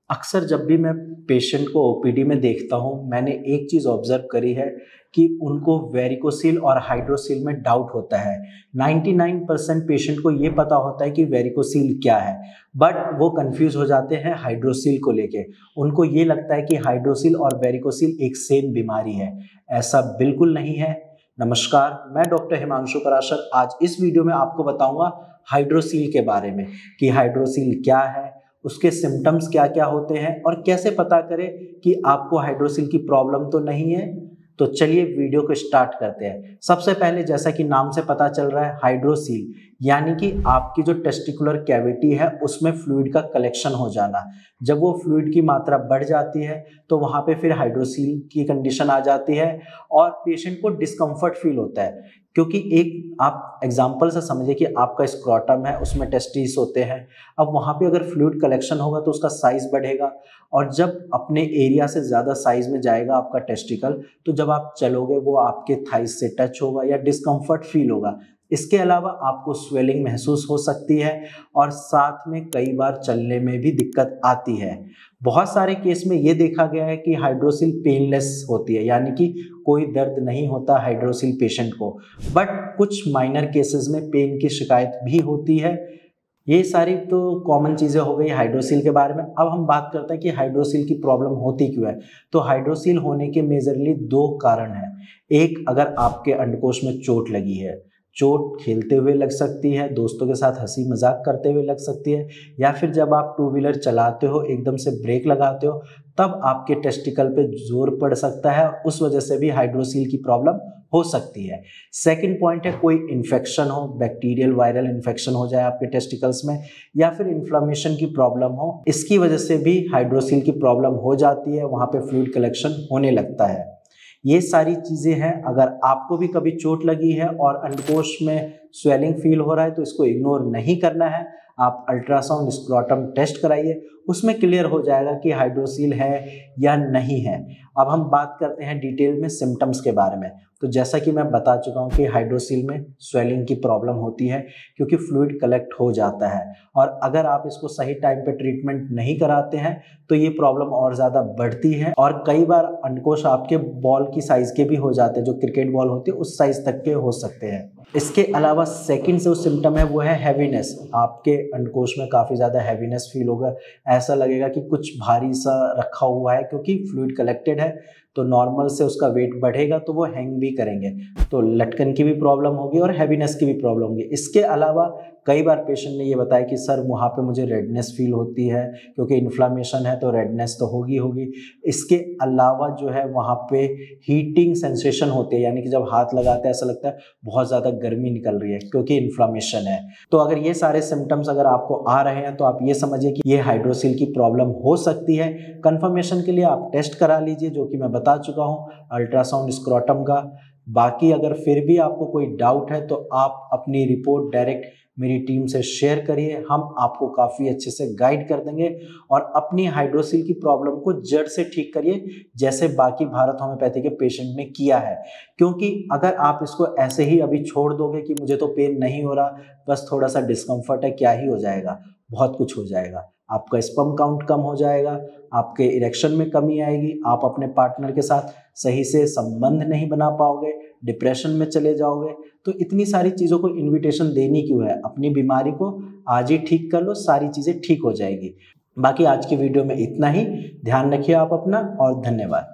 अक्सर जब भी मैं पेशेंट को ओपीडी में देखता हूँ, मैंने एक चीज़ ऑब्जर्व करी है कि उनको वेरिकोसील और हाइड्रोसील में डाउट होता है। 99% पेशेंट को ये पता होता है कि वेरिकोसील क्या है, बट वो कंफ्यूज हो जाते हैं हाइड्रोसील को लेके। उनको ये लगता है कि हाइड्रोसील और वेरिकोसील एक सेम बीमारी है। ऐसा बिल्कुल नहीं है। नमस्कार, मैं डॉक्टर हिमांशु पराशर आज इस वीडियो में आपको बताऊंगा हाइड्रोसील के बारे में कि हाइड्रोसील क्या है, उसके सिम्टम्स क्या क्या होते हैं और कैसे पता करें कि आपको हाइड्रोसील की प्रॉब्लम तो नहीं है। तो चलिए वीडियो को स्टार्ट करते हैं। सबसे पहले जैसा कि नाम से पता चल रहा है, हाइड्रोसील यानी कि आपकी जो टेस्टिकुलर कैविटी है उसमें फ्लूइड का कलेक्शन हो जाना। जब वो फ्लूइड की मात्रा बढ़ जाती है तो वहाँ पे फिर हाइड्रोसील की कंडीशन आ जाती है और पेशेंट को डिस्कम्फर्ट फील होता है। क्योंकि एक आप एग्जाम्पल से समझिए कि आपका स्क्रोटम है, उसमें टेस्टिस होते हैं। अब वहाँ पे अगर फ्लूइड कलेक्शन होगा तो उसका साइज बढ़ेगा और जब अपने एरिया से ज़्यादा साइज में जाएगा आपका टेस्टिकल, तो जब आप चलोगे वो आपके थाइज से टच होगा या डिस्कम्फर्ट फील होगा। इसके अलावा आपको स्वेलिंग महसूस हो सकती है और साथ में कई बार चलने में भी दिक्कत आती है। बहुत सारे केस में ये देखा गया है कि हाइड्रोसील पेनलेस होती है, यानी कि कोई दर्द नहीं होता हाइड्रोसील पेशेंट को, बट कुछ माइनर केसेस में पेन की शिकायत भी होती है। ये सारी तो कॉमन चीज़ें हो गई हाइड्रोसील के बारे में। अब हम बात करते हैं कि हाइड्रोसील की प्रॉब्लम होती क्यों है। तो हाइड्रोसील होने के मेजरली दो कारण हैं। एक, अगर आपके अंडकोश में चोट लगी है, चोट खेलते हुए लग सकती है, दोस्तों के साथ हंसी मजाक करते हुए लग सकती है, या फिर जब आप टू व्हीलर चलाते हो एकदम से ब्रेक लगाते हो तब आपके टेस्टिकल पे जोर पड़ सकता है और उस वजह से भी हाइड्रोसील की प्रॉब्लम हो सकती है। सेकंड पॉइंट है, कोई इन्फेक्शन हो, बैक्टीरियल वायरल इन्फेक्शन हो जाए आपके टेस्टिकल्स में, या फिर इन्फ्लामेशन की प्रॉब्लम हो, इसकी वजह से भी हाइड्रोसील की प्रॉब्लम हो जाती है, वहाँ पे फ्लूइड कलेक्शन होने लगता है। ये सारी चीज़ें हैं। अगर आपको भी कभी चोट लगी है और अंडकोश में स्वेलिंग फील हो रहा है तो इसको इग्नोर नहीं करना है। आप अल्ट्रासाउंड स्क्रोटम टेस्ट कराइए, उसमें क्लियर हो जाएगा कि हाइड्रोसील है या नहीं है। अब हम बात करते हैं डिटेल में सिम्टम्स के बारे में। तो जैसा कि मैं बता चुका हूँ कि हाइड्रोसील में स्वेलिंग की प्रॉब्लम होती है क्योंकि फ्लूइड कलेक्ट हो जाता है, और अगर आप इसको सही टाइम पे ट्रीटमेंट नहीं कराते हैं तो ये प्रॉब्लम और ज़्यादा बढ़ती है और कई बार अंडकोश आपके बॉल की साइज़ के भी हो जाते हैं, जो क्रिकेट बॉल होती है उस साइज़ तक के हो सकते हैं। इसके अलावा सेकंड जो सिम्टम है वो है हैवीनेस। आपके अंडकोश में काफ़ी ज़्यादा हैवीनेस फील होगा, ऐसा लगेगा कि कुछ भारी सा रखा हुआ है, क्योंकि फ्लूइड कलेक्टेड है तो नॉर्मल से उसका वेट बढ़ेगा तो वो हैंग भी करेंगे, तो लटकन की भी प्रॉब्लम होगी और हैवीनेस की भी प्रॉब्लम होगी। इसके अलावा कई बार पेशेंट ने ये बताया कि सर वहाँ पे मुझे रेडनेस फील होती है, क्योंकि इन्फ्लामेशन है तो रेडनेस तो होगी। इसके अलावा जो है वहाँ पे हीटिंग सेंसेशन होती है, यानी कि जब हाथ लगाते हैं ऐसा लगता है बहुत ज़्यादा गर्मी निकल रही है क्योंकि इन्फ्लामेशन है। तो अगर ये सारे सिम्टम्स अगर आपको आ रहे हैं तो आप ये समझिए कि ये हाइड्रोसील की प्रॉब्लम हो सकती है। कंफर्मेशन के लिए आप टेस्ट करा लीजिए, जो कि मैं बता चुका हूँ, अल्ट्रासाउंड स्क्रोटम का। बाकी अगर फिर भी आपको कोई डाउट है तो आप अपनी रिपोर्ट डायरेक्ट मेरी टीम से शेयर करिए, हम आपको काफ़ी अच्छे से गाइड कर देंगे और अपनी हाइड्रोसील की प्रॉब्लम को जड़ से ठीक करिए, जैसे बाकी भारत होम्योपैथी के पेशेंट ने किया है। क्योंकि अगर आप इसको ऐसे ही अभी छोड़ दोगे कि मुझे तो पेन नहीं हो रहा, बस थोड़ा सा डिस्कम्फर्ट है, क्या ही हो जाएगा, बहुत कुछ हो जाएगा। आपका स्पर्म काउंट कम हो जाएगा, आपके इरेक्शन में कमी आएगी, आप अपने पार्टनर के साथ सही से संबंध नहीं बना पाओगे, डिप्रेशन में चले जाओगे। तो इतनी सारी चीज़ों को इनविटेशन देनी क्यों है? अपनी बीमारी को आज ही ठीक कर लो, सारी चीज़ें ठीक हो जाएगी। बाकी आज की वीडियो में इतना ही। ध्यान रखिए आप अपना, और धन्यवाद।